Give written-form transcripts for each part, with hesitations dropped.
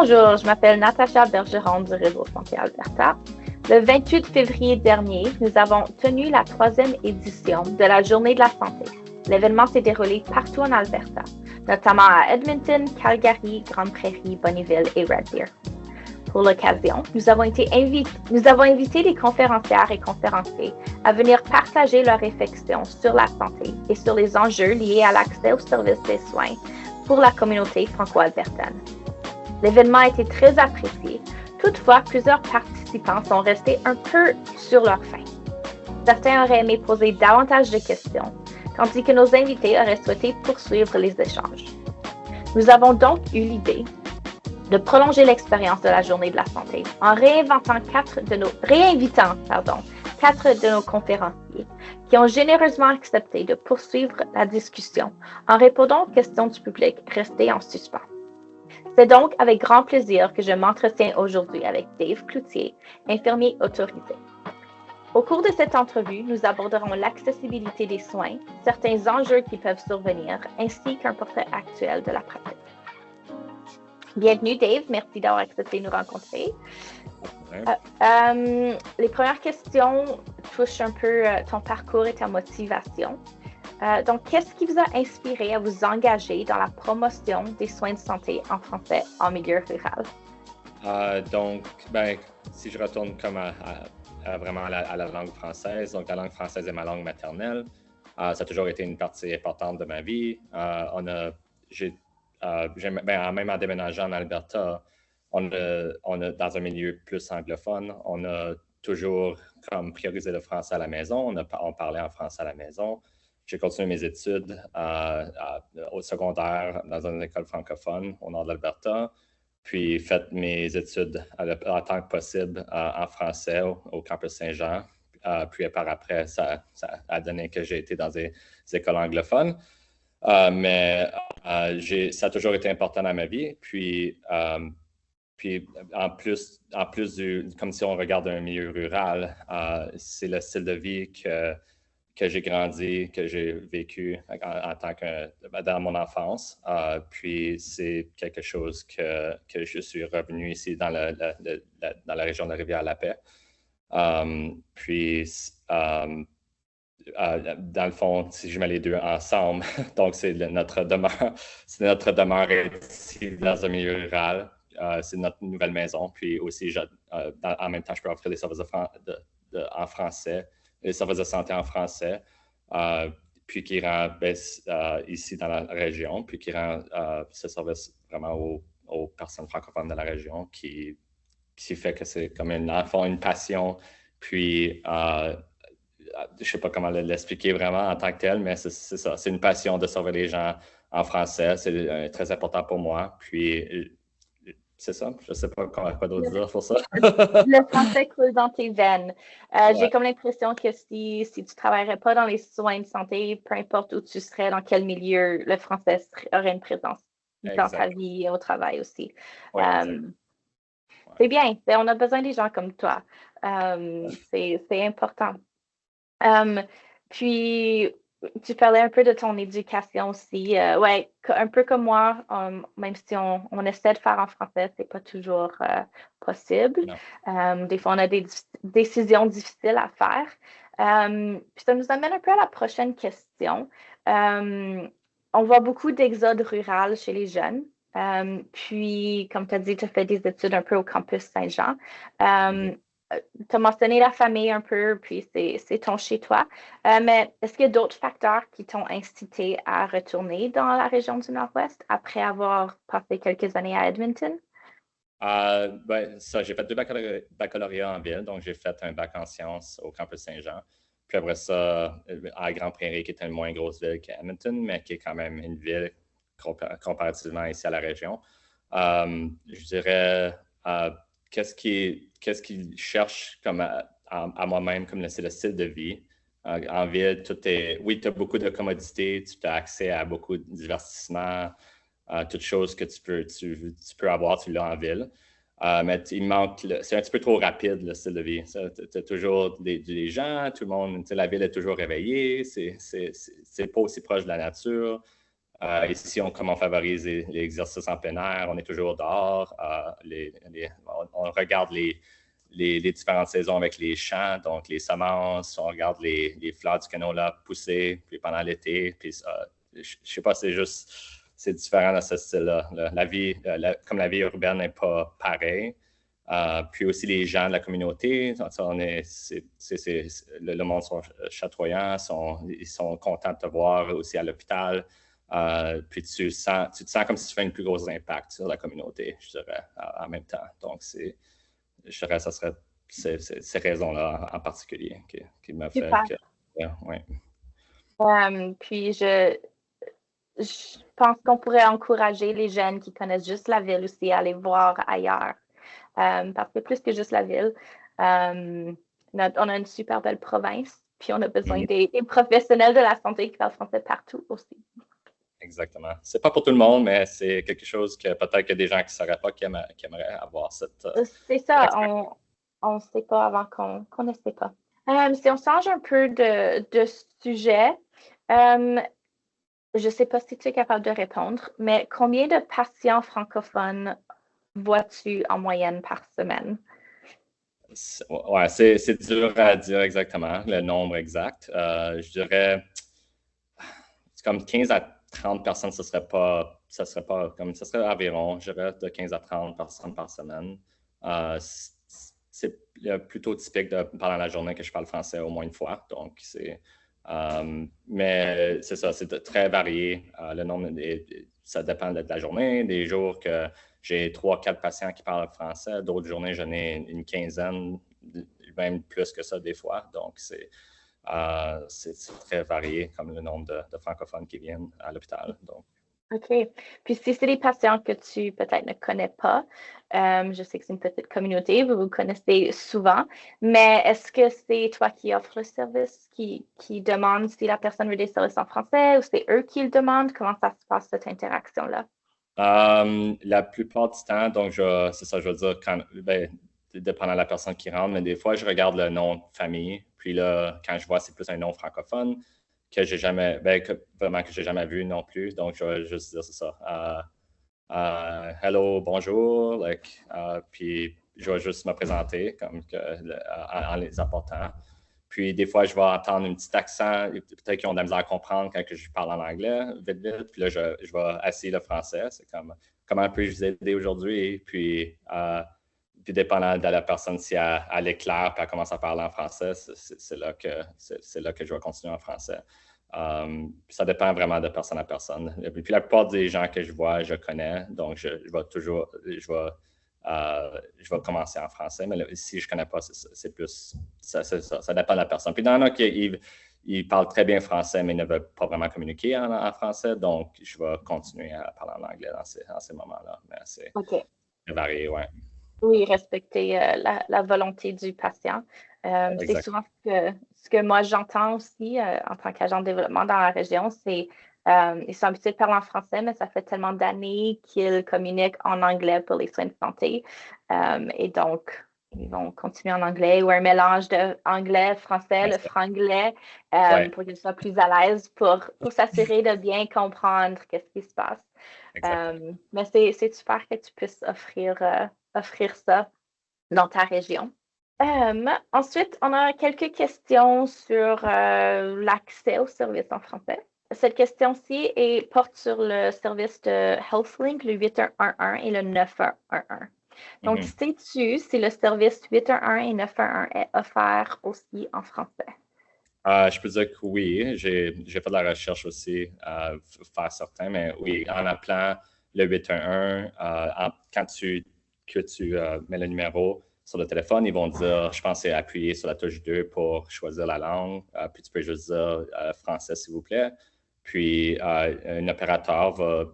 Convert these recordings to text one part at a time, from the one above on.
Bonjour, je m'appelle Natacha Bergeron du Réseau Santé Alberta. Le 28 février dernier, nous avons tenu la 3e édition de la Journée de la santé. L'événement s'est déroulé partout en Alberta, notamment à Edmonton, Calgary, Grande Prairie, Bonnyville et Red Deer. Pour l'occasion, nous avons invité des conférencières et conférenciers à venir partager leurs réflexions sur la santé et sur les enjeux liés à l'accès aux services des soins pour la communauté franco-albertaine. L'événement a été très apprécié. Toutefois, plusieurs participants sont restés un peu sur leur faim. Certains auraient aimé poser davantage de questions, tandis que nos invités auraient souhaité poursuivre les échanges. Nous avons donc eu l'idée de prolonger l'expérience de la Journée de la santé en réinvitant quatre de nos conférenciers qui ont généreusement accepté de poursuivre la discussion en répondant aux questions du public restées en suspens. C'est donc avec grand plaisir que je m'entretiens aujourd'hui avec Dave Cloutier, infirmier autorisé. Au cours de cette entrevue, nous aborderons l'accessibilité des soins, certains enjeux qui peuvent survenir, ainsi qu'un portrait actuel de la pratique. Bienvenue Dave, merci d'avoir accepté de nous rencontrer. Les premières questions touchent un peu ton parcours et ta motivation. Donc, qu'est-ce qui vous a inspiré à vous engager dans la promotion des soins de santé en français en milieu rural? Si je retourne comme vraiment à la langue française, donc la langue française est ma langue maternelle. Ça a toujours été une partie importante de ma vie. Même en déménageant en Alberta, on a dans un milieu plus anglophone, on a toujours comme priorisé le français à la maison. On parlait en français à la maison. J'ai continué mes études au secondaire dans une école francophone au nord de l'Alberta, puis fait mes études en tant que possible en français au campus Saint-Jean. Puis par après, ça a donné que j'ai été dans des écoles anglophones. Mais ça a toujours été important dans ma vie. Puis en plus comme si on regarde un milieu rural, c'est le style de vie que j'ai grandi, que j'ai vécu en tant que dans mon enfance. Puis c'est quelque chose que je suis revenu ici dans la région de la Rivière-la-Paix. Dans le fond, si je mets les deux ensemble, donc c'est notre demeure ici dans un milieu rural. C'est notre nouvelle maison. Puis aussi, en même temps, je peux offrir des services en français, les services de santé en français, puis qui rend ici dans la région, puis qui rend ce service vraiment aux personnes francophones de la région, qui fait que c'est comme une passion, puis je ne sais pas comment l'expliquer vraiment en tant que tel, mais c'est ça, c'est une passion de servir les gens en français, c'est très important pour moi, puis c'est ça, je ne sais pas quoi d'autre dire pour ça. Le français coule dans tes veines. J'ai comme l'impression que si tu ne travaillerais pas dans les soins de santé, peu importe où tu serais, dans quel milieu, le français aurait une présence dans ta vie et au travail aussi. C'est bien, on a besoin des gens comme toi. C'est important. Puis, tu parlais un peu de ton éducation aussi. Un peu comme moi, même si on essaie de faire en français, c'est pas toujours possible. Des fois, on a des décisions difficiles à faire. Puis ça nous amène un peu à la prochaine question. On voit beaucoup d'exode rural chez les jeunes. Puis, comme tu as dit, tu as fait des études un peu au campus Saint-Jean. Tu as mentionné la famille un peu, puis c'est ton chez-toi. Mais est-ce qu'il y a d'autres facteurs qui t'ont incité à retourner dans la région du Nord-Ouest après avoir passé quelques années à Edmonton? J'ai fait 2 baccalauréats en ville, donc j'ai fait un bac en sciences au campus Saint-Jean. Puis après ça, à Grande Prairie, qui est une moins grosse ville qu'Edmonton, mais qui est quand même une ville comparativement ici à la région. Je dirais, qu'est-ce qu'ils cherchent comme à moi-même, comme c'est le style de vie. En ville, tu as beaucoup de commodités, tu as accès à beaucoup de divertissement, toutes choses que tu peux avoir, tu l'as en ville. Mais il manque, c'est un petit peu trop rapide le style de vie. Tu as toujours des gens, tout le monde, la ville est toujours réveillée, c'est pas aussi proche de la nature. Ici, comme on favorise les exercices en plein air, on est toujours dehors. On regarde les différentes saisons avec les champs, donc les semences, on regarde les fleurs du canola pousser, puis pendant l'été. Puis je ne sais pas, c'est différent dans ce style-là. La vie, comme la vie urbaine n'est pas pareille. Puis aussi les gens de la communauté, le monde sont chatoyants, ils sont contents de te voir aussi à l'hôpital. Puis tu te sens comme si tu fais un plus gros impact sur la communauté, je dirais, en même temps. Donc, je dirais que ce serait ces raisons-là en particulier qui me fait que. Ouais. Puis je pense qu'on pourrait encourager les jeunes qui connaissent juste la ville aussi à aller voir ailleurs. Parce que plus que juste la ville, on a une super belle province, puis on a besoin des professionnels de la santé qui parlent français partout aussi. Exactement. C'est pas pour tout le monde, mais c'est quelque chose que peut-être que des gens qui ne sauraient pas qui aimeraient avoir cette. C'est ça, on ne sait pas avant qu'on ne sait pas. Si on change un peu de sujet, je ne sais pas si tu es capable de répondre, mais combien de patients francophones vois-tu en moyenne par semaine? Ouais, c'est dur à dire exactement, le nombre exact. Je dirais, c'est comme 15 à 30 personnes, ça serait environ, je dirais, de 15 à 30 personnes par semaine. C'est plutôt typique pendant la journée que je parle français au moins une fois. Donc, mais c'est ça, c'est très varié. Le nombre, ça dépend de la journée. Des jours que j'ai 3-4 patients qui parlent français, d'autres journées, j'en ai une quinzaine, même plus que ça des fois. Donc, c'est très varié comme le nombre de francophones qui viennent à l'hôpital. Donc. OK. Puis si c'est des patients que tu peut-être ne connais pas, je sais que c'est une petite communauté, vous vous connaissez souvent, mais est-ce que c'est toi qui offres le service, qui demande si la personne veut des services en français ou c'est eux qui le demandent? Comment ça se passe, cette interaction-là? La plupart du temps, donc c'est ça, je veux dire, dépendant de la personne qui rentre, mais des fois, je regarde le nom de famille, puis là, quand je vois c'est plus un nom francophone, que j'ai jamais, vraiment que j'ai jamais vu non plus. Donc, je vais juste dire c'est ça. Hello, bonjour, puis je vais juste me présenter en les apportant. Puis des fois, je vais entendre un petit accent, peut-être qu'ils ont de la misère à comprendre quand je parle en anglais, vite, vite. Puis là, je vais essayer le français. C'est comme, comment puis-je vous aider aujourd'hui? Puis dépendant de la personne, si elle est claire et elle commence à parler en français, c'est là que je vais continuer en français. Ça dépend vraiment de personne à personne. Et puis la plupart des gens que je vois, je connais, donc je vais commencer en français, mais si je ne connais pas, c'est plus, ça dépend de la personne. Puis il y en a qui ils parlent très bien français, mais ne veulent pas vraiment communiquer en français, donc je vais continuer à parler en anglais dans ces moments-là. Mais c'est varié, ouais. Oui, respecter la volonté du patient. C'est souvent ce que moi j'entends aussi en tant qu'agent de développement dans la région, c'est ils sont habitués de parler en français, mais ça fait tellement d'années qu'ils communiquent en anglais pour les soins de santé. Et donc, ils vont continuer en anglais ou un mélange de anglais, français, le franglais, pour qu'ils soient plus à l'aise pour s'assurer de bien comprendre qu'est-ce qui se passe. Mais c'est super que tu puisses offrir ça dans ta région. Ensuite, on a quelques questions sur l'accès aux services en français. Cette question-ci porte sur le service de HealthLink, le 8111 et le 9111. Donc, sais-tu si le service 811 et 911 est offert aussi en français? Je peux dire que oui. J'ai fait de la recherche aussi, faire certain, mais oui, en appelant le 811, quand tu mets le numéro sur le téléphone, ils vont dire, je pense, c'est appuyer sur la touche 2 pour choisir la langue. Puis tu peux juste dire français, s'il vous plaît. Puis un opérateur va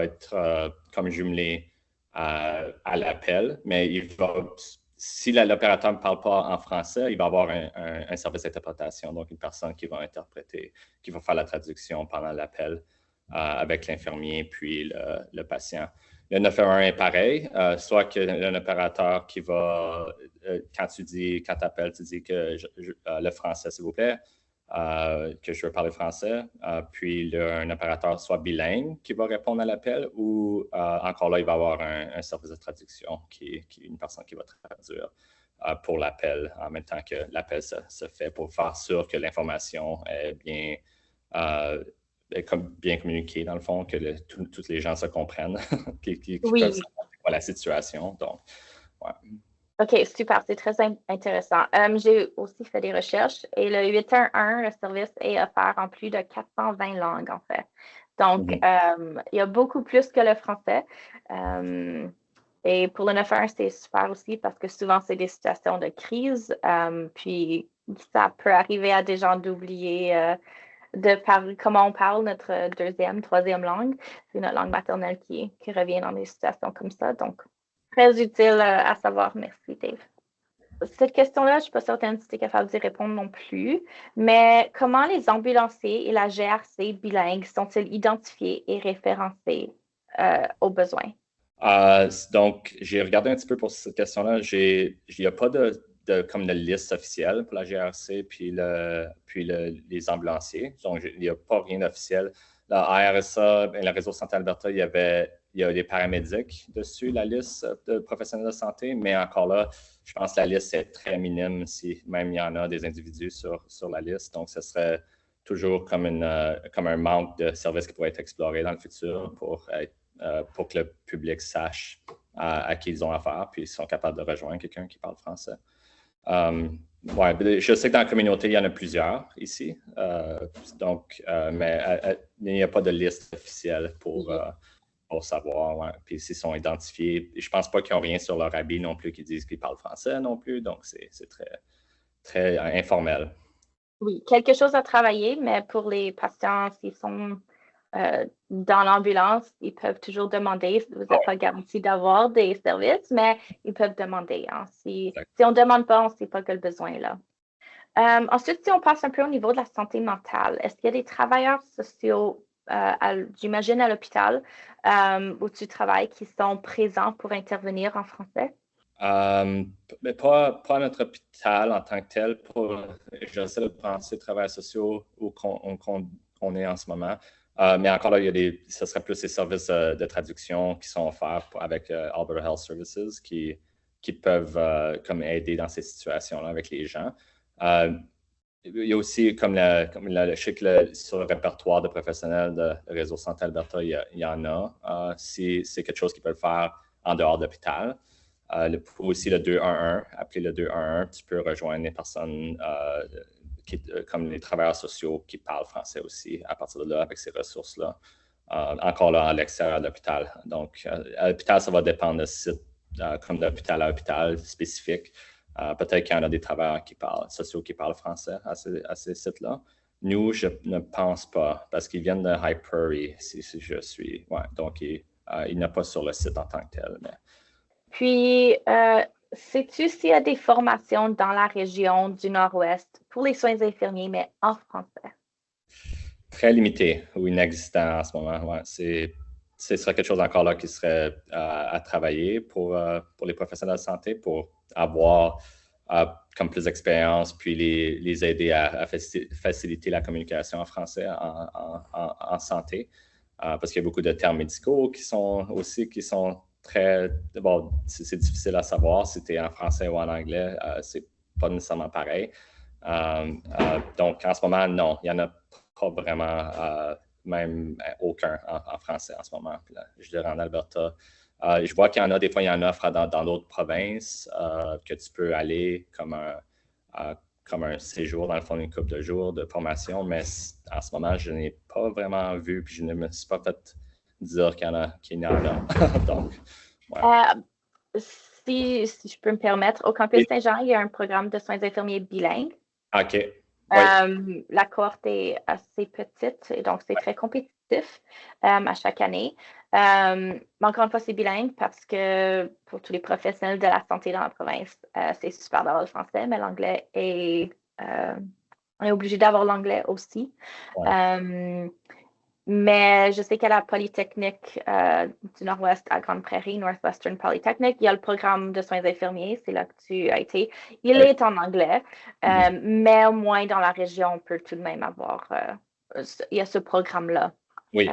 être comme jumelé à l'appel, mais si l'opérateur ne parle pas en français, il va avoir un service d'interprétation, donc une personne qui va interpréter, qui va faire la traduction pendant l'appel avec l'infirmier puis le patient. Le 911 est pareil, soit que un opérateur qui va, quand tu appelles, tu dis que le français, s'il vous plaît, que je veux parler français, puis un opérateur soit bilingue qui va répondre à l'appel ou encore là, il va y avoir un service de traduction qui est une personne qui va traduire pour l'appel en même temps que l'appel se fait pour faire sûr que l'information est bien, bien communiquée dans le fond, que tous les gens se comprennent, qui peuvent Oui. savoir c'est quoi la situation. Donc, ouais. OK, super, c'est très intéressant. J'ai aussi fait des recherches et le 811, le service est offert en plus de 420 langues, en fait. Donc, il y a beaucoup plus que le français. Et pour le 911, c'est super aussi parce que souvent, c'est des situations de crise. Puis, ça peut arriver à des gens d'oublier de parler comment on parle notre deuxième, troisième langue. C'est notre langue maternelle qui revient dans des situations comme ça. Donc, très utile à savoir. Merci, Dave. Cette question-là, je ne suis pas certaine si tu es capable d'y répondre non plus, mais comment les ambulanciers et la GRC bilingues sont-ils identifiés et référencés aux besoins? Donc, j'ai regardé un petit peu pour cette question-là. Il n'y a pas comme de liste officielle pour la GRC puis les ambulanciers. Donc, il n'y a pas rien d'officiel. La ARSA, le réseau Santé Alberta, il y a des paramédics dessus, la liste de professionnels de santé, mais encore là, je pense que la liste est très minime si même il y en a des individus sur la liste. Donc, ce serait toujours comme un manque de services qui pourrait être exploré dans le futur pour que le public sache à qui ils ont affaire, puis ils sont capables de rejoindre quelqu'un qui parle français. Ouais, je sais que dans la communauté, il y en a plusieurs ici, mais il n'y a pas de liste officielle pour savoir. Ouais. Puis s'ils sont identifiés, je ne pense pas qu'ils n'ont rien sur leur habit non plus qui disent qu'ils parlent français non plus, donc c'est très, très informel. Oui, quelque chose à travailler, mais pour les patients, s'ils sont dans l'ambulance, ils peuvent toujours demander. Vous n'êtes pas garanti d'avoir des services, mais ils peuvent demander. Hein. Si on ne demande pas, on ne sait pas que le besoin est là. Ensuite, si on passe un peu au niveau de la santé mentale, est-ce qu'il y a des travailleurs sociaux, j'imagine à l'hôpital, où tu travailles, qui sont présents pour intervenir en français? Mais pas à notre hôpital en tant que tel. J'essaie de penser aux travailleurs sociaux où on est en ce moment. Mais encore là, ce serait plus les services de traduction qui sont offerts avec Alberta Health Services qui peuvent comme aider dans ces situations-là avec les gens. Il y a aussi, je sais que sur le répertoire de professionnels de Réseau Santé Alberta, il y en a. Si c'est quelque chose qu'ils peuvent faire en dehors de l'hôpital. Aussi le 211, appeler le 211, tu peux rejoindre les personnes comme les travailleurs sociaux qui parlent français aussi à partir de là avec ces ressources-là. Encore là, à l'extérieur de l'hôpital. Donc, à l'hôpital, ça va dépendre de site, comme d'hôpital à hôpital spécifique. Peut-être qu'il y en a des travailleurs sociaux qui parlent français à ces sites-là. Nous, je ne pense pas, parce qu'ils viennent de High Prairie, si je suis. Ouais, donc, il n'est pas sur le site en tant que tel. Mais... Puis, sais-tu s'il y a des formations dans la région du Nord-Ouest pour les soins infirmiers, mais en français? Très limité ou inexistant en ce moment. Ouais, ce serait quelque chose encore là qui serait à travailler pour les professionnels de santé pour avoir comme plus d'expérience, puis les aider à faciliter la communication en français en santé. Parce qu'il y a beaucoup de termes médicaux qui sont très... Bon, c'est difficile à savoir si tu es en français ou en anglais. C'est pas nécessairement pareil. Donc, en ce moment, non, il n'y en a pas vraiment, même aucun en français en ce moment. Puis là, je dirais en Alberta. Je vois qu'il y en a, des fois, il y en a dans d'autres provinces que tu peux aller comme un séjour, dans le fond, une couple de jours de formation, mais en ce moment, je n'ai pas vraiment vu, puis je ne me suis pas fait dire qu'il y en a. Donc, ouais. Si je peux me permettre, au campus Saint-Jean, il y a un programme de soins infirmiers bilingues. OK. Oui. La cohorte est assez petite et donc c'est très compétitif à chaque année. Mais encore une fois, c'est bilingue parce que pour tous les professionnels de la santé dans la province, c'est super d'avoir le français, mais l'anglais on est obligé d'avoir l'anglais aussi. Ouais. Mais je sais qu'à la Polytechnique du Nord-Ouest à Grande Prairie, Northwestern Polytechnic, il y a le programme de soins infirmiers, c'est là que tu as été. Il est en anglais, mais au moins dans la région, on peut tout de même avoir, il y a ce programme-là. Oui.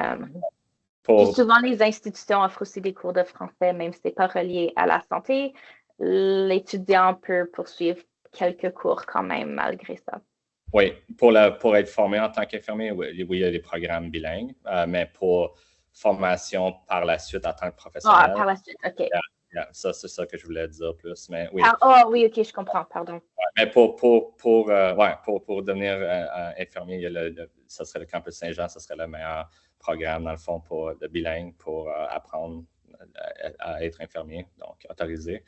Puis souvent, les institutions offrent aussi des cours de français, même si ce n'est pas relié à la santé. L'étudiant peut poursuivre quelques cours quand même, malgré ça. Oui, pour être formé en tant qu'infirmier, oui, il y a des programmes bilingues, mais pour formation par la suite en tant que professionnel. Ah, par la suite, OK. Ça, c'est ça que je voulais dire plus. Mais oui. Oui, OK, je comprends, pardon. Mais pour devenir infirmier, ça serait le campus Saint-Jean, ça serait le meilleur programme, dans le fond, pour le bilingue, pour apprendre à être infirmier, donc autorisé.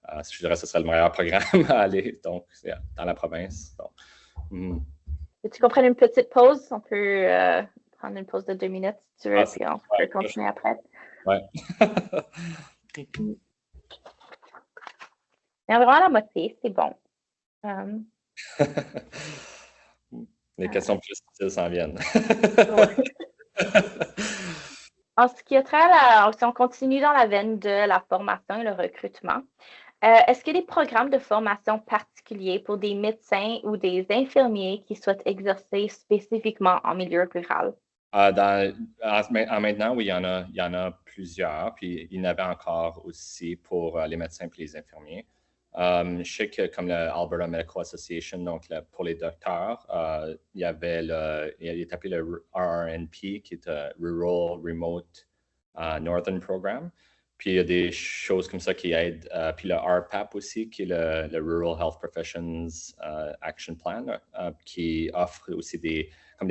Je dirais que ce serait le meilleur programme à aller, donc, dans la province. Donc, Tu comprends une petite pause? On peut prendre une pause de 2 minutes si tu veux, puis on peut continuer après. Oui. Environ à la moitié, c'est bon. Les questions plus difficiles s'en viennent. En ce qui a trait à si on continue dans la veine de la formation et le recrutement, est-ce qu'il y a des programmes de formation particuliers pour des médecins ou des infirmiers qui souhaitent exercer spécifiquement en milieu rural? Maintenant, oui, il y en a plusieurs, puis il y en avait encore aussi pour les médecins et les infirmiers. Je sais que comme le Alberta Medical Association, donc pour les docteurs, il est appelé le RRNP, qui est Rural Remote Northern Program. Puis il y a des choses comme ça qui aident. Puis le RPAP aussi, qui est le Rural Health Professions Action Plan, qui offre aussi des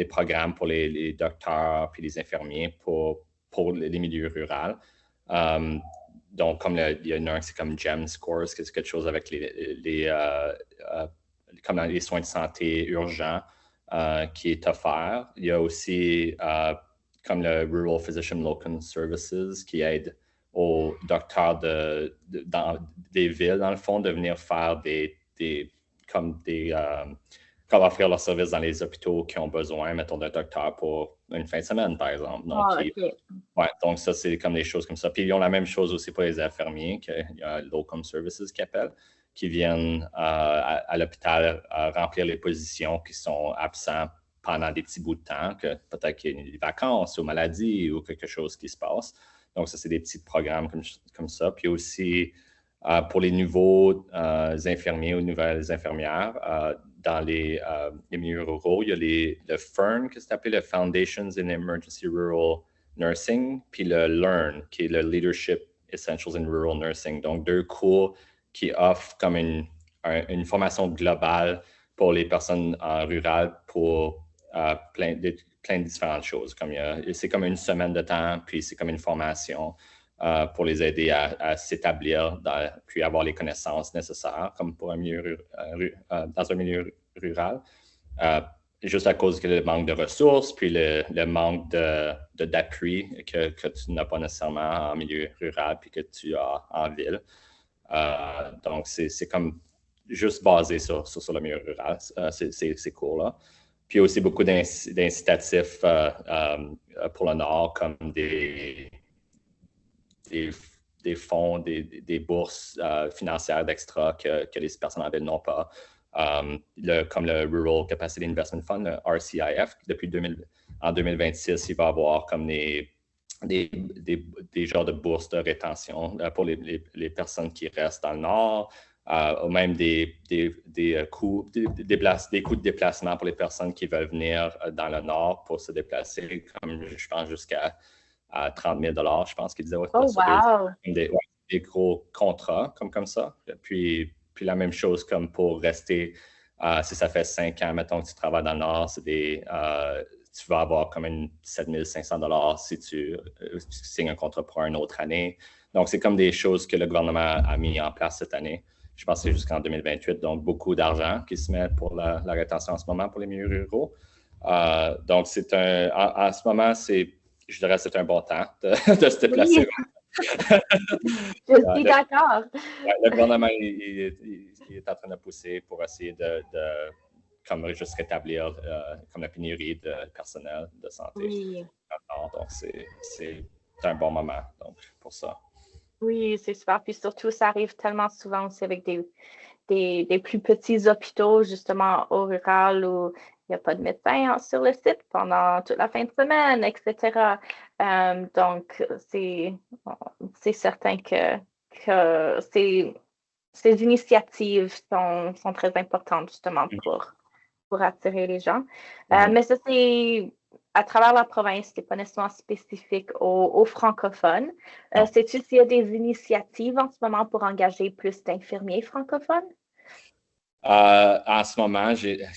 programmes pour les docteurs puis les infirmiers pour les milieux ruraux. Donc, comme il y en a un, c'est comme GEM Scores, c'est quelque chose avec comme les soins de santé urgents qui est offert. Il y a aussi comme le Rural Physician Locum Services qui aide aux docteurs dans des villes, dans le fond, de venir faire comme offrir leurs services dans les hôpitaux qui ont besoin, mettons, d'un docteur pour une fin de semaine, par exemple. Donc, donc ça, c'est comme des choses comme ça. Puis, ils ont la même chose aussi pour les infirmiers, qu'il y a Locum Services qui appellent, qui viennent à l'hôpital remplir les positions qui sont absents pendant des petits bouts de temps, que peut-être qu'il y a des vacances ou maladies ou quelque chose qui se passe. Donc, ça, c'est des petits programmes comme ça. Puis aussi, pour les nouveaux infirmiers ou nouvelles infirmières, dans les milieux ruraux, il y a le FERN, qui s'appelle le Foundations in Emergency Rural Nursing, puis le LEARN, qui est le Leadership Essentials in Rural Nursing. Donc, 2 cours qui offrent comme une formation globale pour les personnes rurales pour plein de différentes choses. C'est comme une semaine de temps, puis c'est comme une formation pour les aider à s'établir, puis avoir les connaissances nécessaires, comme pour un milieu dans un milieu rural. Juste à cause du manque de ressources, puis le manque d'appui que tu n'as pas nécessairement en milieu rural, puis que tu as en ville. Donc, c'est comme juste basé sur le milieu rural, ces cours-là. Puis aussi beaucoup d'incitatifs pour le Nord, comme des fonds, des bourses financières d'extra que les personnes en ville n'ont pas. Comme le Rural Capacity Investment Fund, le RCIF, en 2026, il va y avoir comme des genres de bourses de rétention pour les personnes qui restent dans le Nord, ou même des coûts de déplacement pour les personnes qui veulent venir dans le Nord pour se déplacer, comme je pense jusqu'à 30 000 $, je pense qu'ils disaient. Wow! Des gros contrats comme ça. Puis la même chose comme pour rester, si ça fait 5 ans, mettons que tu travailles dans le Nord, tu vas avoir comme 7 500 $ si tu signes un contrat pour une autre année. Donc, c'est comme des choses que le gouvernement a mis en place cette année. Je pense que c'est jusqu'en 2028. Donc, beaucoup d'argent qui se met pour la rétention en ce moment pour les milieux ruraux. Donc, en ce moment, je dirais que c'est un bon temps de se déplacer. Oui. Je suis d'accord. Le gouvernement il est en train de pousser pour essayer de comme juste rétablir comme la pénurie de personnel de santé. Oui. Donc, c'est un bon moment donc, pour ça. Oui, c'est super. Puis surtout, ça arrive tellement souvent aussi avec des plus petits hôpitaux, justement, au rural, où il n'y a pas de médecin sur le site pendant toute la fin de semaine, etc. Donc, c'est certain que ces initiatives sont très importantes, justement, pour attirer les gens. Mais ça, c'est à travers la province, ce n'est pas nécessairement spécifique aux francophones. Sais-tu s'il y a des initiatives en ce moment pour engager plus d'infirmiers francophones? En ce moment,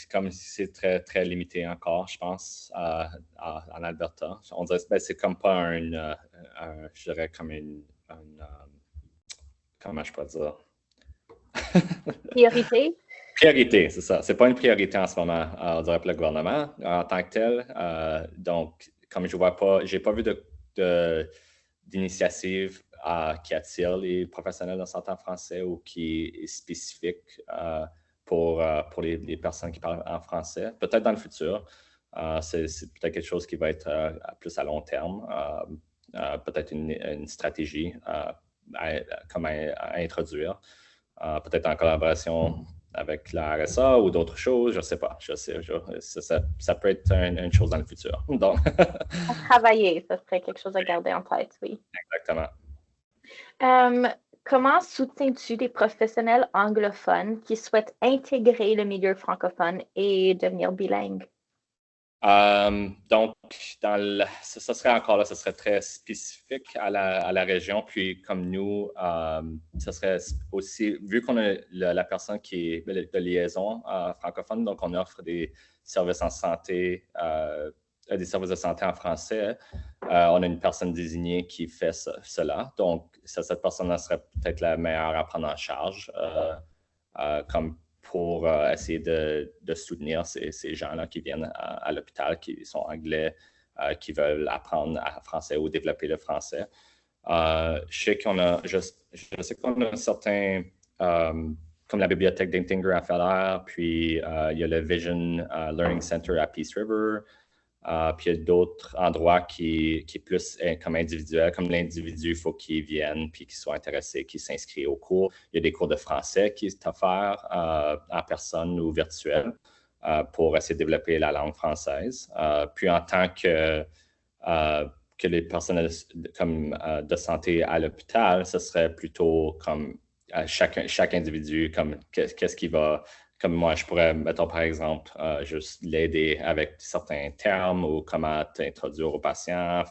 comme c'est très, très limité encore, je pense, en Alberta. On dirait que c'est comme pas je dirais comme comment je peux dire? Priorité? Priorité, c'est ça. C'est pas une priorité en ce moment, on dirait, pour le gouvernement en tant que tel. Donc, comme je vois pas, j'ai pas vu d'initiative qui attire les professionnels de santé en français ou qui est spécifique pour les personnes qui parlent en français. Peut-être dans le futur. C'est peut-être quelque chose qui va être plus à long terme. Peut-être une stratégie comme à introduire. Peut-être en collaboration avec la RSA ou d'autres choses, je ne sais pas. Ça peut être une chose dans le futur. Donc, À travailler, ça serait quelque chose à garder en tête, oui. exactement. Comment soutiens-tu des professionnels anglophones qui souhaitent intégrer le milieu francophone et devenir bilingues? Donc, ce serait encore là, ce serait très spécifique à la région. Puis, comme nous, ce serait aussi, vu qu'on a la personne qui est de liaison francophone, donc on offre des services en santé, des services de santé en français. On a une personne désignée qui fait cela. Donc, cette personne-là serait peut-être la meilleure à prendre en charge, comme pour essayer de soutenir ces gens-là qui viennent à l'hôpital, qui sont anglais, qui veulent apprendre français ou développer le français. Je sais qu'on a certains, comme la bibliothèque d'Intinger à Feller, puis il y a le Vision Learning Center à Peace River. Puis il y a d'autres endroits qui est plus comme individuel, comme l'individu, il faut qu'il vienne, puis qu'il soit intéressé, qu'il s'inscrit au cours. Il y a des cours de français qui sont offerts en personne ou virtuel pour essayer de développer la langue française. Puis en tant que les personnels de santé à l'hôpital, ce serait plutôt comme chaque individu, comme qu'est-ce qui va. Comme moi, je pourrais, mettons par exemple, juste l'aider avec certains termes ou comment t'introduire au patient,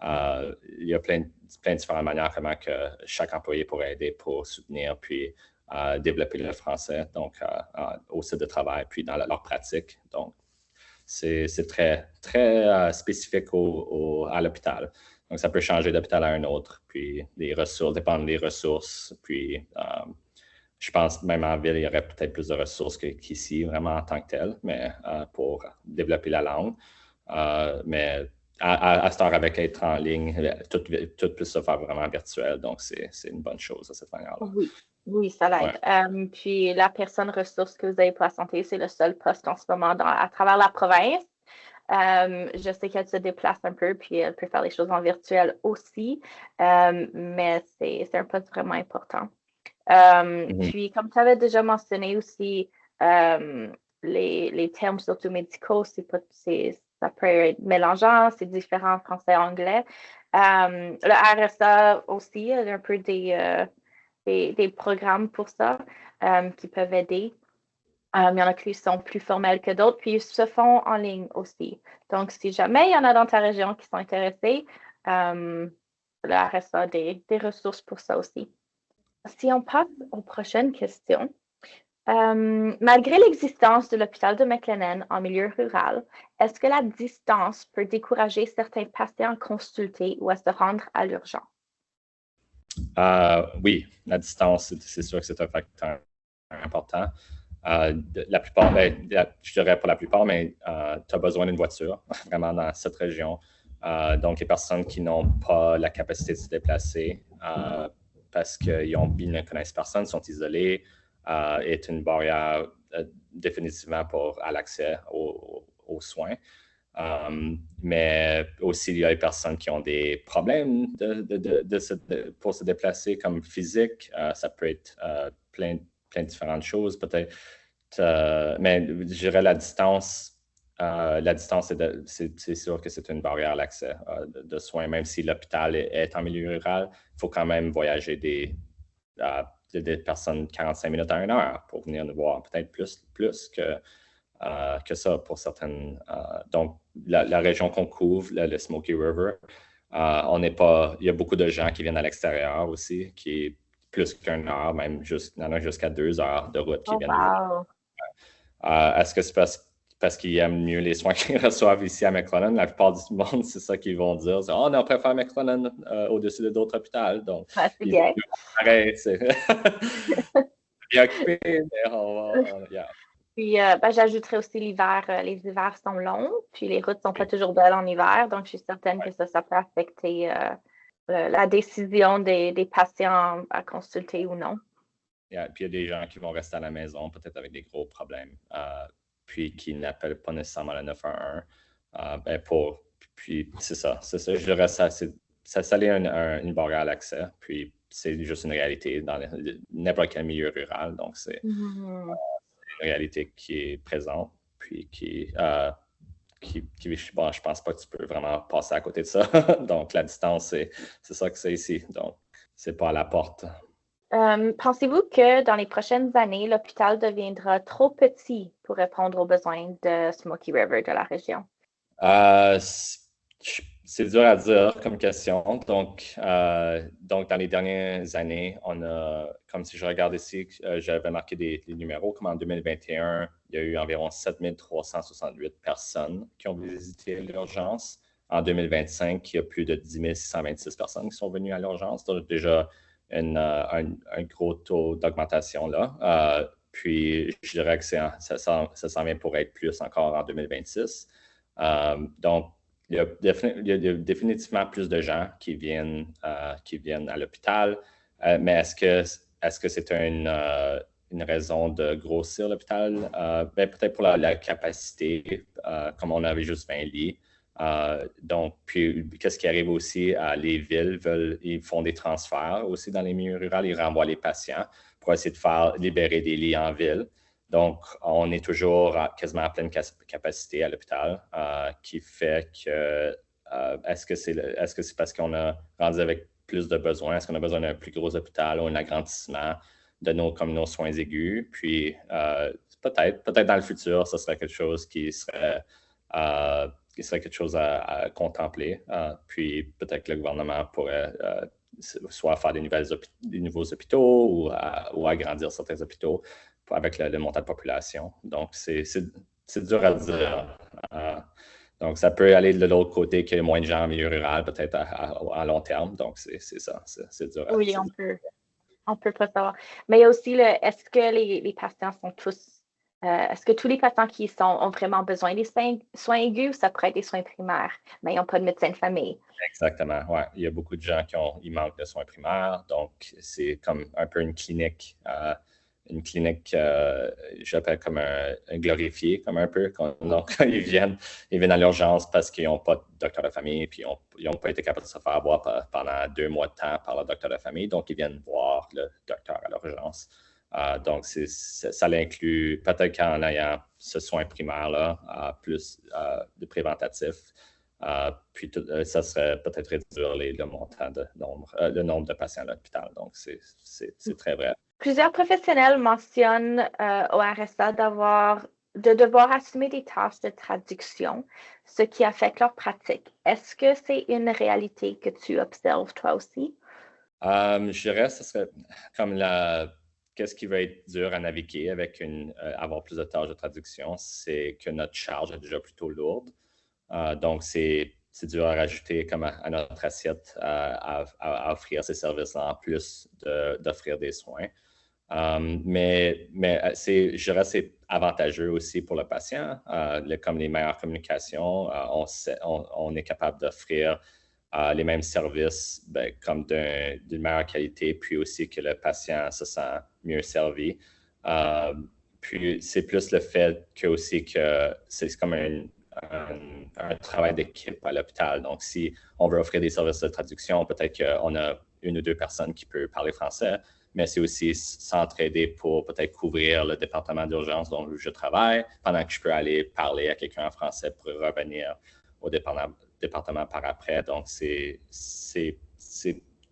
il y a plein de différentes manières comment que chaque employé pourrait aider pour soutenir puis développer le français, donc au site de travail puis dans leur pratique. Donc, c'est très, très spécifique à l'hôpital. Donc, ça peut changer d'hôpital à un autre, puis les ressources, dépendent des ressources, puis je pense même en ville, il y aurait peut-être plus de ressources qu'ici, vraiment en tant que tel, mais pour développer la langue. Mais à cette heure, avec être en ligne, tout peut se faire vraiment virtuel, donc c'est une bonne chose de cette manière-là. Oui, ça l'aide. Ouais. Puis la personne ressource que vous avez pour la santé, c'est le seul poste en ce moment à travers la province. Je sais qu'elle se déplace un peu, puis elle peut faire les choses en virtuel aussi, mais c'est un poste vraiment important. Puis, comme tu avais déjà mentionné aussi, les termes surtout médicaux, ça peut être mélangeant, c'est différent en français et anglais. Le RSA aussi, il y a un peu des programmes pour ça qui peuvent aider. Il y en a qui sont plus formels que d'autres, puis ils se font en ligne aussi. Donc, si jamais il y en a dans ta région qui sont intéressés, le RSA a des ressources pour ça aussi. Si on passe aux prochaines questions, malgré l'existence de l'hôpital de McLennan en milieu rural, est-ce que la distance peut décourager certains patients à consulter ou à se rendre à l'urgence? Oui, la distance, c'est sûr que c'est un facteur important. La plupart, je dirais pas la plupart, mais tu as besoin d'une voiture, vraiment dans cette région. Donc, les personnes qui n'ont pas la capacité de se déplacer parce qu'ils ne connaissent personne, sont isolés, est une barrière définitivement à l'accès aux soins. Mais aussi, il y a des personnes qui ont des problèmes pour se déplacer comme physique. Ça peut être plein de différentes choses, peut-être. Mais je dirais la distance, c'est sûr que c'est une barrière à l'accès de soins. Même si l'hôpital est en milieu rural, il faut quand même voyager des personnes 45 minutes à 1 heure pour venir nous voir, peut-être plus que ça pour certaines. Donc, la région qu'on couvre, le Smoky River, il y a beaucoup de gens qui viennent à l'extérieur aussi, qui est plus qu'une heure, même il y en a jusqu'à 2 heures de route qui viennent. Wow. Est-ce que c'est parce qu'ils aiment mieux les soins qu'ils reçoivent ici à McLennan? La plupart du monde, c'est ça qu'ils vont dire. C'est, on préfère McLennan au-dessus d'autres hôpitaux. Donc, C'est bien. Pareil, c'est bien occupé, mais yeah. Puis, j'ajouterais aussi l'hiver. Les hivers sont longs, puis les routes sont pas toujours belles en hiver. Donc, je suis certaine que ça peut affecter la décision des patients à consulter ou non. Yeah. Puis, il y a des gens qui vont rester à la maison, peut-être avec des gros problèmes, puis qui n'appellent pas nécessairement le 911. Puis, c'est ça. Je dirais ça l'est une barrière à l'accès. Puis, c'est juste une réalité dans n'importe quel milieu rural. Donc, c'est une réalité qui est présente, puis bon, je pense pas que tu peux vraiment passer à côté de ça. Donc, la distance, c'est ça que c'est ici. Donc, c'est pas à la porte. Pensez-vous que dans les prochaines années, l'hôpital deviendra trop petit pour répondre aux besoins de Smoky River de la région? C'est dur à dire comme question. Donc, dans les dernières années, on a, comme si je regarde ici, j'avais marqué des numéros, comme en 2021, il y a eu environ 7368 personnes qui ont visité l'urgence. En 2025, il y a plus de 10 626 personnes qui sont venues à l'urgence. Donc, déjà, un gros taux d'augmentation là. Puis, je dirais que ça s'en vient pour être plus encore en 2026. Donc, il y a définitivement plus de gens qui viennent à l'hôpital. Mais est-ce que c'est une raison de grossir l'hôpital? Peut-être pour la capacité, comme on avait juste 20 lits. Donc, puis, qu'est-ce qui arrive aussi? Les villes ils font des transferts aussi dans les milieux ruraux. Ils renvoient les patients pour essayer de faire libérer des lits en ville. Donc, on est toujours quasiment à pleine capacité à l'hôpital, qui fait que est-ce que c'est parce qu'on a rendu avec plus de besoins? Est-ce qu'on a besoin d'un plus gros hôpital ou un agrandissement de nos soins aigus? Puis, peut-être dans le futur, ce serait quelque chose qui serait quelque chose à contempler. Puis, peut-être que le gouvernement pourrait soit faire des nouveaux hôpitaux ou agrandir certains hôpitaux avec le montant de population. Donc, c'est dur à dire. Donc, ça peut aller de l'autre côté qu'il y ait moins de gens en milieu rural, peut-être à long terme. Donc, c'est ça. C'est dur à dire. Oui, on peut pas savoir. Mais il y a aussi est-ce que les patients sont tous... est-ce que tous les patients qui ont vraiment besoin des soins aigus ou ça pourrait être des soins primaires, mais ils n'ont pas de médecin de famille? Exactement, oui. Il y a beaucoup de gens ils manquent de soins primaires. Donc, c'est comme un peu une clinique j'appelle comme un glorifié, comme un peu. Donc, ils viennent à l'urgence parce qu'ils n'ont pas de docteur de famille, puis ils n'ont pas été capables de se faire voir pendant 2 mois de temps par le docteur de famille. Donc, ils viennent voir le docteur à l'urgence. Donc, ça l'inclut peut-être qu'en ayant ce soin primaire-là, plus de préventatif. Puis, ça serait peut-être réduire le nombre de patients à l'hôpital. Donc, c'est très vrai. Plusieurs professionnels mentionnent au RSA de devoir assumer des tâches de traduction, ce qui affecte leur pratique. Est-ce que c'est une réalité que tu observes toi aussi? Je dirais que ce serait comme qu'est-ce qui va être dur à naviguer avec avoir plus de tâches de traduction, c'est que notre charge est déjà plutôt lourde. Donc, c'est dur à rajouter comme à notre assiette à offrir ces services-là en plus d'offrir des soins. Mais je dirais que c'est avantageux aussi pour le patient. Comme les meilleures communications, on est capable d'offrir les mêmes services comme d'une meilleure qualité, puis aussi que le patient se sent mieux servi. Puis c'est plus le fait que aussi que c'est comme un travail d'équipe à l'hôpital. Donc, si on veut offrir des services de traduction, peut-être qu'on a une ou deux personnes qui peuvent parler français, mais c'est aussi s'entraider pour peut-être couvrir le département d'urgence dont je travaille, pendant que je peux aller parler à quelqu'un en français pour revenir au département par après. Donc, je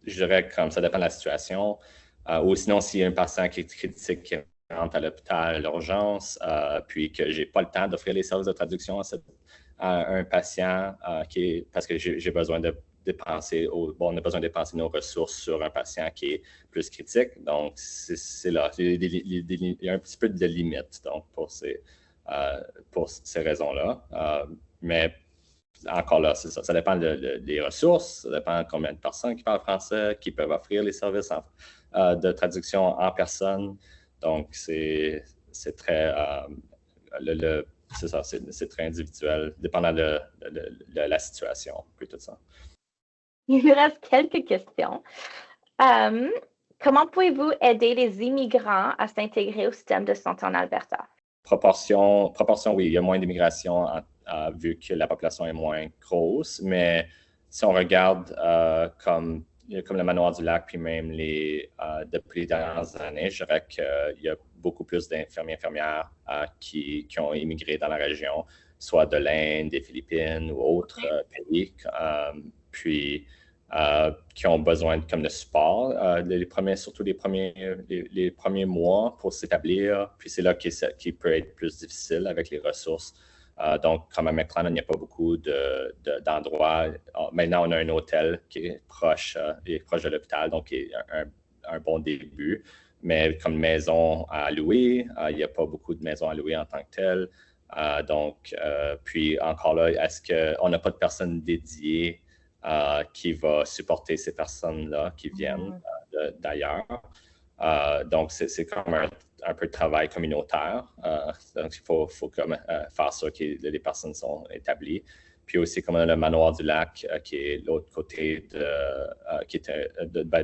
dirais comme ça dépend de la situation. Ou sinon, s'il y a un patient qui est critique, qui rentre à l'hôpital, à l'urgence, puis que je n'ai pas le temps d'offrir les services de traduction à un patient parce que j'ai besoin de dépenser, on a besoin de dépenser nos ressources sur un patient qui est plus critique. Donc, c'est là. Il y a un petit peu de limite donc, pour ces raisons-là. Mais encore là, c'est ça. Ça dépend des ressources, ça dépend de combien de personnes qui parlent français, qui peuvent offrir les services de traduction en personne. Donc, c'est très, c'est ça, c'est très individuel, dépendant de la situation, puis tout ça. Il nous reste quelques questions. Comment pouvez-vous aider les immigrants à s'intégrer au système de santé en Alberta? Proportion, oui, il y a moins d'immigration vu que la population est moins grosse, mais si on regarde comme le Manoir du Lac, puis même depuis les dernières années, je dirais qu'il y a beaucoup plus d'infirmiers et infirmières qui ont immigré dans la région, soit de l'Inde, des Philippines ou autres pays, puis qui ont besoin de support surtout les premiers mois pour s'établir. Puis c'est là qui peut être plus difficile avec les ressources. Donc, comme à McLennan, il n'y a pas beaucoup d'endroits. Maintenant, on a un hôtel qui est proche de l'hôpital, donc qui est un bon début. Mais comme maison à louer, il n'y a pas beaucoup de maisons à louer en tant que telles. Puis encore là, est-ce qu'on n'a pas de personnes dédiées qui va supporter ces personnes-là qui viennent d'ailleurs? Donc, c'est comme un peu de travail communautaire. Donc, il faut comme, faire ça que les personnes sont établies. Puis aussi, comme on a le Manoir du Lac, qui est l'autre côté de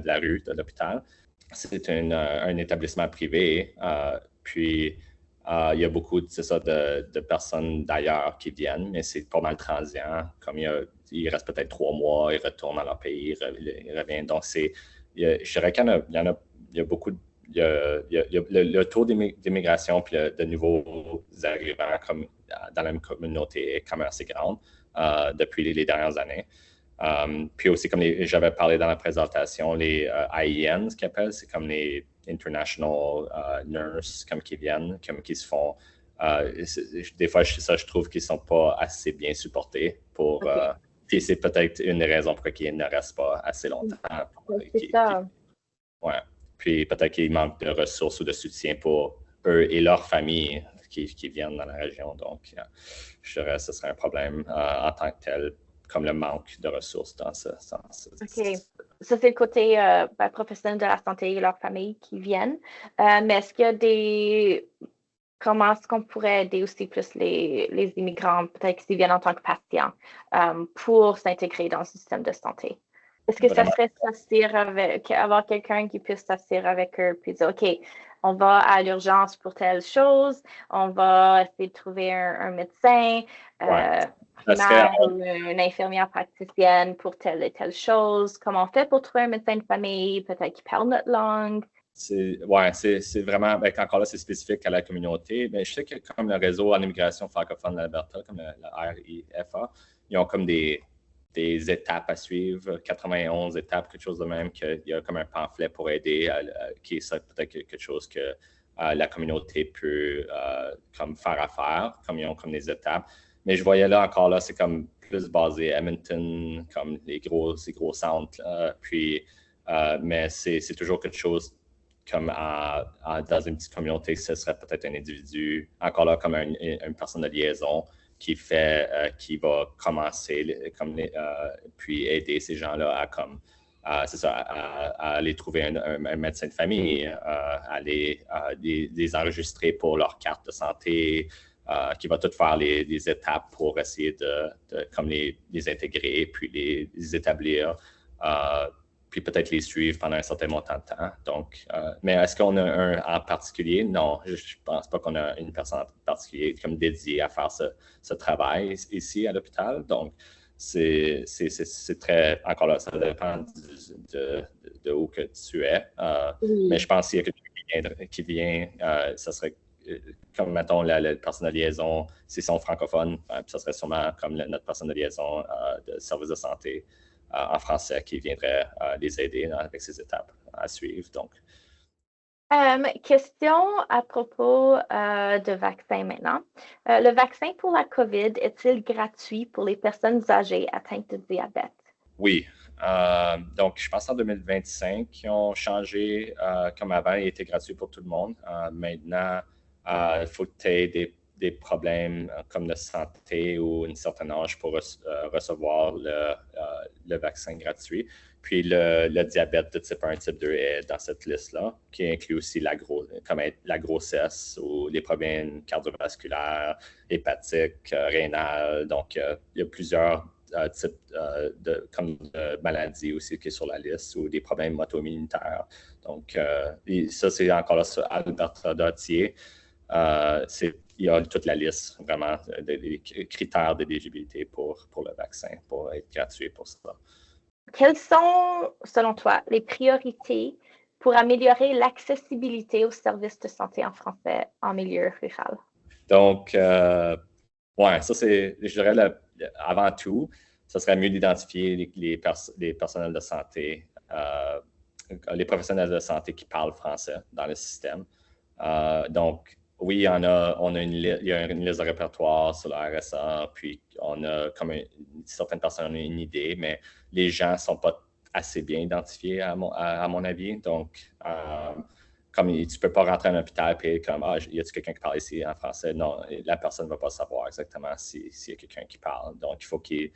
la rue de l'hôpital. C'est un établissement privé. Puis, il y a beaucoup de personnes d'ailleurs qui viennent, mais c'est pas mal transient. Comme il reste peut-être 3 mois, ils retournent dans leur pays, ils reviennent. Donc, je dirais qu'il y a beaucoup de. Le taux d'immigration puis de nouveaux arrivants dans la communauté est quand même assez grand depuis les dernières années. Puis aussi, comme j'avais parlé dans la présentation, les IEN, ce qu'ils appellent, c'est comme les International Nurses qui viennent, qui se font. Des fois, je trouve qu'ils ne sont pas assez bien supportés pour. Puis c'est peut-être une des raisons pour lesquelles ils ne restent pas assez longtemps. C'est ça. Ouais. Puis peut-être qu'il manque de ressources ou de soutien pour eux et leurs familles qui viennent dans la région. Donc, je dirais que ce serait un problème en tant que tel, comme le manque de ressources dans ce sens. OK. Ça, c'est le côté professionnel de la santé et leurs familles qui viennent. Mais est-ce qu'il y a comment est-ce qu'on pourrait aider aussi plus les immigrants, peut-être s'ils viennent en tant que patients, pour s'intégrer dans le système de santé? Est-ce que ça serait avoir quelqu'un qui puisse s'asseoir avec eux puis dire, OK, on va à l'urgence pour telle chose, on va essayer de trouver un médecin, ou une infirmière praticienne pour telle et telle chose. Comment on fait pour trouver un médecin de famille, peut-être qui parle notre langue? C'est vraiment, encore là, c'est spécifique à la communauté. Mais je sais que comme le réseau en immigration francophone de l'Alberta, comme le RIFA, ils ont comme des étapes à suivre, 91 étapes, quelque chose de même, qu'il y a comme un pamphlet pour aider, qui est peut-être quelque chose que la communauté peut comme faire affaire, comme ils ont comme des étapes. Mais je voyais encore là, c'est comme plus basé à Edmonton, comme les gros centres. Mais c'est toujours quelque chose comme dans une petite communauté, ce serait peut-être un individu, encore là, comme une personne de liaison qui va commencer puis aider ces gens-là à aller trouver un médecin de famille, à les enregistrer pour leur carte de santé, qui va tout faire les étapes pour essayer de comme les intégrer, puis les établir. puis peut-être les suivre pendant un certain montant de temps. Donc, mais est-ce qu'on a un en particulier? Non, je ne pense pas qu'on a une personne en particulier comme dédiée à faire ce travail ici à l'hôpital. Donc, c'est très, encore là, ça dépend de où que tu es. Mais je pense qu'il y a quelqu'un qui vient, ça serait comme, mettons, le personne de liaison, s'ils sont francophones, ça serait sûrement comme notre personne de liaison de service de santé en français qui viendrait les aider avec ces étapes à suivre. Donc. Question à propos de vaccins maintenant. Le vaccin pour la COVID est-il gratuit pour les personnes âgées atteintes de diabète? Oui. Donc, je pense en 2025, ils ont changé comme avant, il était gratuit pour tout le monde. Maintenant, il faut que tu aies des problèmes comme de santé ou un certain âge pour recevoir le vaccin gratuit. Puis le diabète de type 1, type 2 est dans cette liste-là, qui inclut aussi comme la grossesse ou les problèmes cardiovasculaires, hépatiques, rénales. Donc, il y a plusieurs types comme de maladies aussi qui est sur la liste ou des problèmes auto-immunitaires. Donc, ça, c'est encore là sur Alberta Dautier. Il y a toute la liste vraiment des critères d'éligibilité pour le vaccin, pour être gratuit pour ça. Quelles sont, selon toi, les priorités pour améliorer l'accessibilité aux services de santé en français en milieu rural? Donc, ouais, ça c'est, je dirais, avant tout, ça serait mieux d'identifier les personnels de santé, les professionnels de santé qui parlent français dans le système. Donc, oui, il y a une liste de répertoire sur la RSA, puis on a comme certaines personnes ont une idée, mais les gens ne sont pas assez bien identifiés à mon avis. Donc, comme tu ne peux pas rentrer à un hôpital et comme y a-t-il quelqu'un qui parle ici en français? Non, la personne ne va pas savoir exactement s'il y a quelqu'un qui parle. Donc, il faut qu'il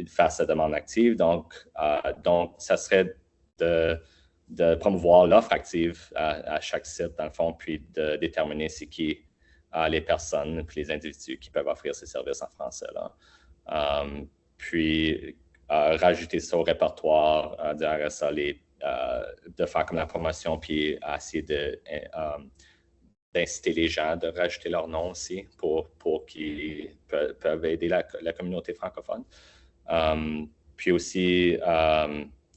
fasse sa demande active. Donc, ça serait de promouvoir l'offre active à chaque site, dans le fond, puis de déterminer c'est qui les personnes puis les individus qui peuvent offrir ces services en français. Là. Puis, rajouter ça au répertoire du RSA, de faire comme la promotion, puis essayer d'inciter les gens de rajouter leur nom aussi pour qu'ils peuvent aider la communauté francophone. Puis aussi,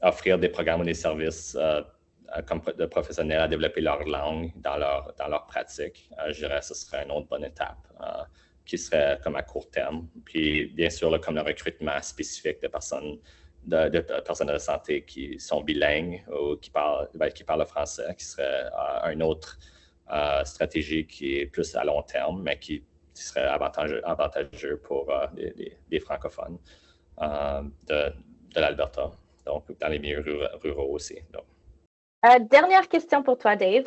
offrir des programmes ou des services comme de professionnels à développer leur langue dans leur pratique. Je dirais que ce serait une autre bonne étape qui serait comme à court terme. Puis, bien sûr, comme le recrutement spécifique de personnes de santé qui sont bilingues ou qui parlent le français, qui serait une autre stratégie qui est plus à long terme, mais qui serait avantageux pour les francophones de l'Alberta, donc dans les milieux ruraux aussi. Donc. Dernière question pour toi, Dave.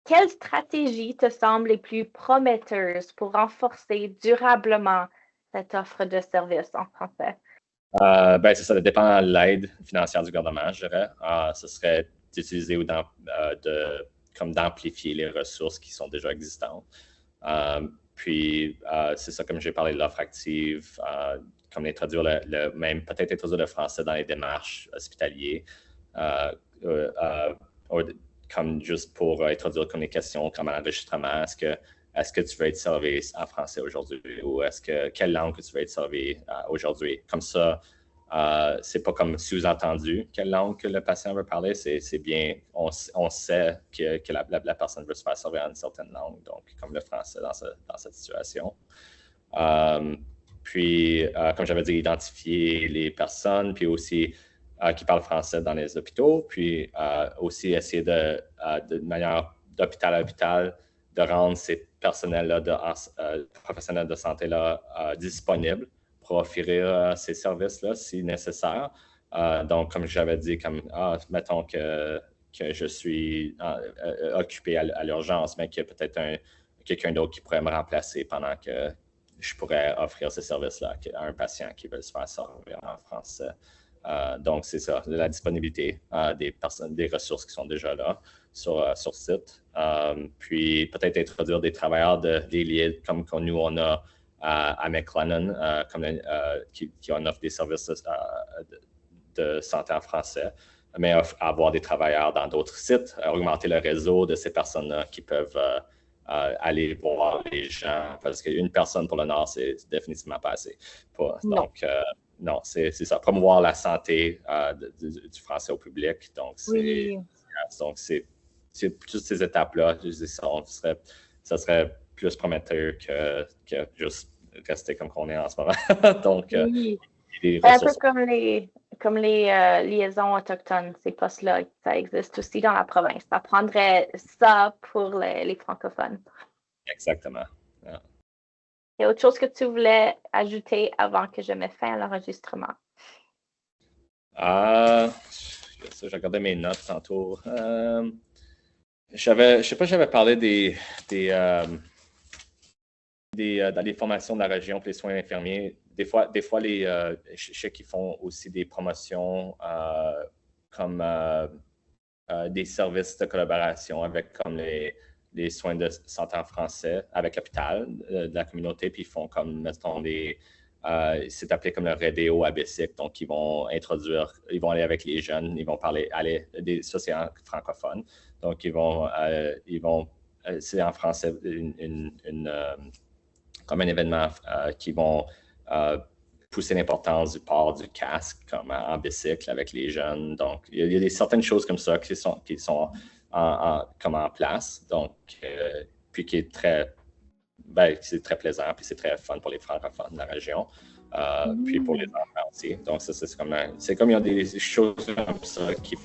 Quelles stratégies te semblent les plus prometteuses pour renforcer durablement cette offre de services en français? C'est ça, dépend de l'aide financière du gouvernement, je dirais. Ce serait d'utiliser ou d'amplifier les ressources qui sont déjà existantes. Puis, c'est ça, comme j'ai parlé de l'offre active, comme introduire même peut-être introduire le français dans les démarches hospitalières, comme juste pour introduire comme les questions comme l'enregistrement. Est-ce que tu veux être servi en français aujourd'hui ou quelle langue que tu veux être servi aujourd'hui? Comme ça, c'est pas comme sous-entendu quelle langue que le patient veut parler. C'est bien, on sait que la personne veut se faire servir en une certaine langue, donc comme le français dans cette situation. Puis, comme j'avais dit, identifier les personnes, puis aussi qui parlent français dans les hôpitaux, puis aussi essayer de manière d'hôpital à hôpital, de rendre ces personnels-là, professionnels de santé-là, disponibles pour offrir ces services-là si nécessaire. Donc, comme j'avais dit, mettons que je suis occupé à l'urgence, mais qu'il y a peut-être quelqu'un d'autre qui pourrait me remplacer pendant que je pourrais offrir ces services-là à un patient qui veut se faire servir en français. Donc, c'est ça, la disponibilité des ressources qui sont déjà là sur site. Puis, peut-être introduire des travailleurs des liens comme nous, on a à McLennan, qui en offre des services de santé en français. mais avoir des travailleurs dans d'autres sites, augmenter le réseau de ces personnes-là qui peuvent aller voir les gens, parce qu'une personne pour le Nord, c'est définitivement pas assez. Donc, non, c'est ça. Promouvoir la santé du français au public. Donc, c'est toutes ces étapes-là, ça serait plus prometteur que juste rester comme on est en ce moment. Donc, un peu comme les liaisons autochtones, ces postes-là, ça existe aussi dans la province. Ça prendrait ça pour les francophones. Exactement. Yeah. Il y a autre chose que tu voulais ajouter avant que je mette fin à l'enregistrement? Je regardais mes notes tantôt. Je sais pas si j'avais parlé dans les formations de la région pour les soins infirmiers. Des fois je sais qu'ils font aussi des promotions comme des services de collaboration avec comme les soins de santé en français avec l'hôpital de la communauté, puis ils font comme, mettons, c'est appelé comme le Redéo à Bessic, donc ils vont aller avec les jeunes, ils vont aller ça c'est francophone, donc ils vont c'est en français, comme un événement qui vont pousser l'importance du port du casque comme en bicycle avec les jeunes. Donc, il y a certaines choses comme ça qui sont comme en place. Donc, puis qui est c'est très plaisant, puis c'est très fun pour les francophones de la région. Puis pour les enfants aussi. Donc, c'est comme il y a des choses comme ça qui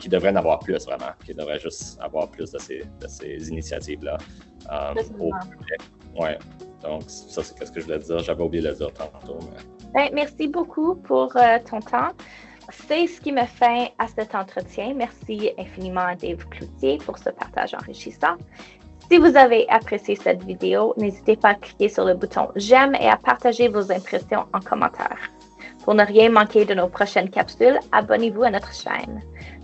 devraient en avoir plus vraiment, qui devraient juste avoir plus de ces initiatives-là au public. Ouais. Donc, ça, c'est ce que je voulais dire. J'avais oublié de le dire tantôt. Mais... merci beaucoup pour ton temps. C'est ce qui met fin à cet entretien. Merci infiniment à Dave Cloutier pour ce partage enrichissant. Si vous avez apprécié cette vidéo, n'hésitez pas à cliquer sur le bouton j'aime et à partager vos impressions en commentaire. Pour ne rien manquer de nos prochaines capsules, abonnez-vous à notre chaîne.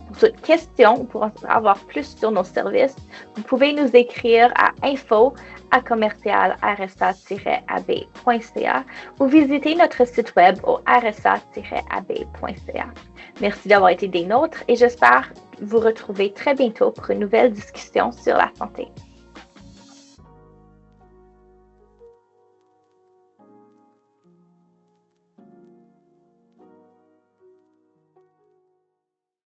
Pour toute question ou pour en savoir plus sur nos services, vous pouvez nous écrire à info@rsa-ab.ca ou visiter notre site web au rsa-ab.ca. Merci d'avoir été des nôtres et j'espère vous retrouver très bientôt pour une nouvelle discussion sur la santé.